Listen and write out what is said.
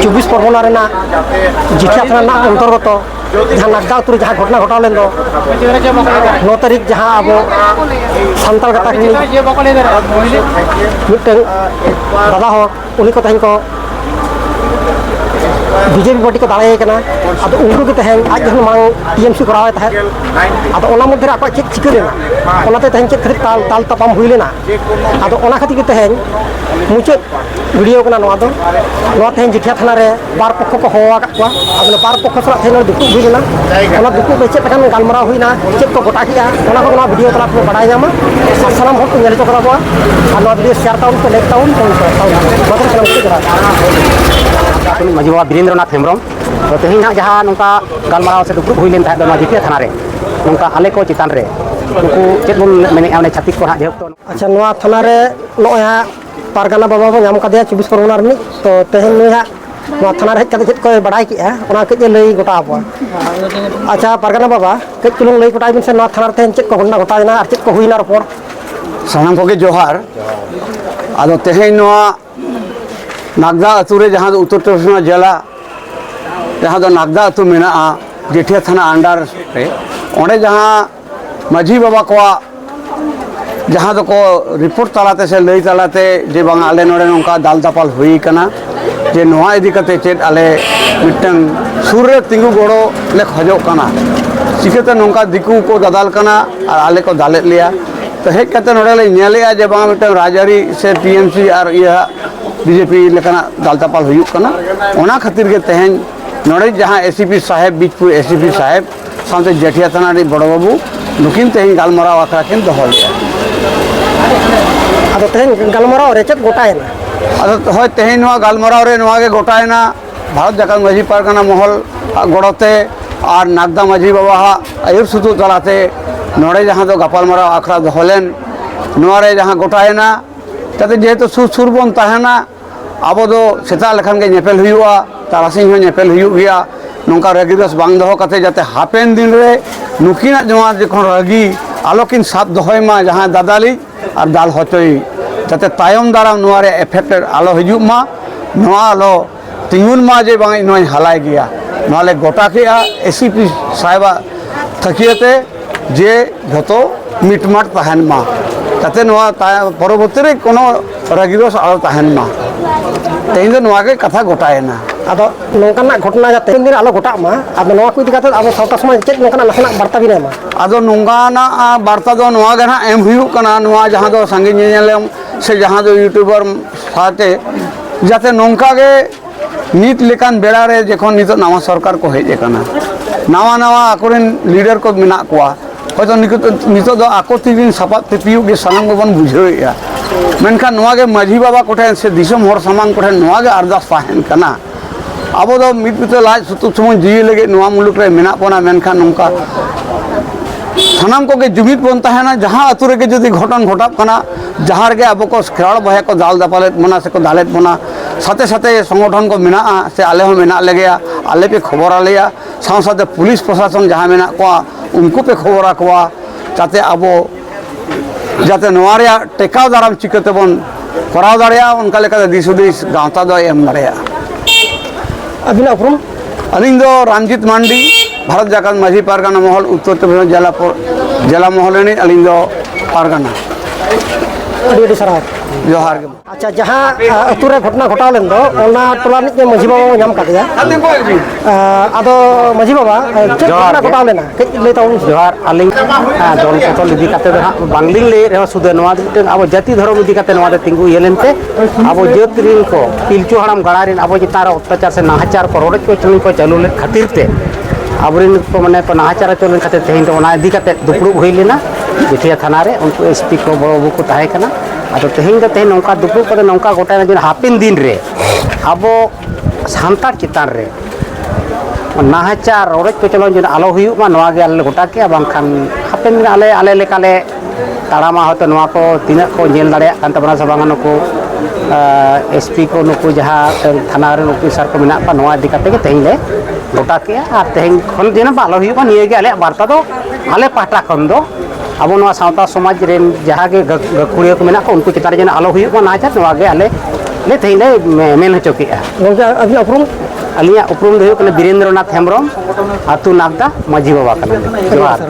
24 परगना रेना जिठिया थाना अंतर्गत जहाँ नागदा अतुरे जहाँ घटना घटाव लेन 9 तारीख जहाँ अब सानताल गाता मिट्टन दादा हो उन्हीं को तहन को बीजेपी पार्टी को दाड़े अब उनको के तहन आज जहाँ मांग टीएमसी करावे अब मध्य आप चेक चिका लेना तहन चेक खातिर ताल ताल तपाम हुई लेना अब खातिर तहन मुचाद वीडियो तहन जिठिया थाना रे बार पक्ष को हवा अब बार पक्ष सला तहन दुपुब हुई लेना दुपुब में चेक गालमारा हुईना चेक को गोटा किया वीडियो तला पे बड़ा नामा सामान हर को नेल चुका और वीडियो शेयर ताउन पे लाइक ताउन माजी बाबा वीरेंद्रनाथ हेम्ब्रम तो तेहन ना जहाँ नौका गालमारा से दुपुब हुई लेन जिठिया थाना रे नौका आले को चितान रे उनको चेक बन मेने छातिक को जेहतु अच्छा नवा थाना रे नया पारगाना बाबा को नाम कदे 24 परगना रे तो तेहन नया थाना रे हेज चेक को बड़ा किया कजे लई गोटा अच्छा पारगाना बाबा कज चुलुंग लई गोटा से नवा थाना तेहन चेक को घटना घटाना और चेक को हुईना रपड़ सानाम को जोहार आदो तेहन नवा नागदा अतुरे जहाँ उत्तर चौबीस जिला जहाँ नागदा अतु मेना जिठिया थाना अंडार रे ओंडे जहाँ माझी बाबा को जहाँ को रिपोर्ट तलाते से लई तलाते जे बांग आले नोडे नोंका दाल दापाल हुई कना जे नोआ इदी कते चेत आले मिटन सुर रे तिंगु गोड़ो ले खजो कना चिकते नोंका दिकु को दादाल कना और आले को दाले लिया तो हेज कते नोडे ले नेलेया जे बांग मिटन राजारी से टीएमसी और ये बीजेपी लेकना दाल दापाल हुई कना ओना खातिर के तहन नोडे जहाँ एसीपी साहेब बीजपुर एसीपी साहेब सामते जेठिया थाना रे बड़ बाबू नुकिन तहन गालमारा आखड़ा किन दहो अब तहन गालमारा रे चेक गोटायना अब होय तहन नवा गालमारा रे नवा के गोटायना भारत जाकान माझी पारगाना महल गड़ते और नागदा माझी बाबा आयुर सुतु तलाते नोड़े जहाँ तो गापालमारा आखड़ा दहोलेन नवा रे जहाँ गोटायना ताते जेहेतु सुर बन तहना अब दो सेता लेखान के नेपेल हुआ तारासिंह हो नेपेल हुआ नौका रगिदस बांग दहो कते जाते हापेन दिन रे नुकिना जमा जखन रगी आलोकिन साथ दहोयमा जहाँ दादाली और दाल हचई जाते तायम दाराम नोरे एफेक्ट आलो हजुमा नोआ आलो तिंगुन मा जे बांग नोय हलाय गया नोले गोटा के एसीपी साहेबा थकियते जे जतो मिटमाट तहन मा जाते नोआ परवर्ती रे कोनो रगिदस आलो तहन मा तेहन दो नोआ के कथा गोटायना अब नौकाना घटना जाते दिन आलो गोटा मा अब नोआ को इदी काते अब सावता समाज चेक नौकाना लखना वार्ता भी मा आदो नौकाना वार्ता दो नोआ गे ना एम हुयु कना नोआ जहाँ दो संगे नेलेम से जहाँ दो यूट्यूबर साथे जाते नौका गे नीत लेकान बेड़ा रे जखन नितो नवा सरकार को हेज कना नवा नवा आकोरेन लीडर को मेना कोआ हयतो नितो दो आको तीन सपा तिपियु गे सानाम गबन बुझेया मेनखान नोआ गे माझी बाबा कोठेन से दिसम हर सामान कोठेन नोआ गे अरदास ताहेन कना अब दो मिट पिते लाज सुतु समय जीवी लगे नोआ मुलुक रे मेना पोना मेनखान नोंका सानाम को गे जुमित बन ताहेना जहाँ अतु रे गे जदि घटन घटाब कना जहाँ रे अब को खेड़ बहे को दाल दापाले मना से को दालेत बना साथे साथे संगठन को मेना से आले हो मेना लगेया आले पे खबर आलेया साथ साथे पुलिस प्रशासन जहाँ मेना को उनको पे खबर आकोआ जाते अब जाते नोआ रे टेकाव दाराम चिकते बन कराव दाड़िया उनका लेका दिस हुदिस गावता दो एम दाड़िया अभिना उपरुम अलिंग दो रामजीत मांडी भारत जाकान माझी पारगाना महल उत्तर चौबीस जिला महल अलिंग दो पारगाना सारा जोहार के अच्छा जहाँ अतु रे घटना घटाव लेन दो ओना टोला निक माझी बाबा नाम काटिया आदो माझी बाबा चेक घटना घटाव लेना कई ले ताउन जोहार अलिंग दल पतल इदी काते बांगलिंग ले रे सुदे नवा मिटन अब जाति धर्म इदी काते नवा तिंगु येलेनते अब जेत रिन को पिलचु हराम गड़ा रिन अब जितार अत्याचार से नाहचार को रोड को चलुन को चालू ले खातिर ते अबरिन को माने को नाहचार चलुन खातिर तेहिन तो ओना इदी काते दुपुड़ हुई लेना जिठिया थाना रे उनको एसपी को बड़ो को ताहे कना अब तेहिन तो तेहिन नौका दुपुड़ को नौका गोटा जे हापिन दिन रे अब सानतार चितान रे नाहचार रोड को चलुन जे आलो हुयुमा नवा गे आले गोटा के बांखान हापिन आले आले लेकाले ताड़ामा होतो नवा को तिना को नेल दाड़े कान तबना सबांगन को एसपी को नुकु जहाँ थाना रे नुकु सर को मेना नवा इदी काते के तेहिन ले गोटा के और तेहिन खन दिन आलो हुयुमा निये गे आले वार्ता दो आले पाटा खन दो अब सावता समाज रेन जहाँ के गखुड़िया को मेना को उनको चितार जन आलो हुयुमा नाहचार नवा गे आले ने तेज मेन हो चुके गंगे अभी उपरूम अलिया उपरूम बीरेंद्रनाथ हेम्ब्रम आतु नागदा माझी बाबा जोहार।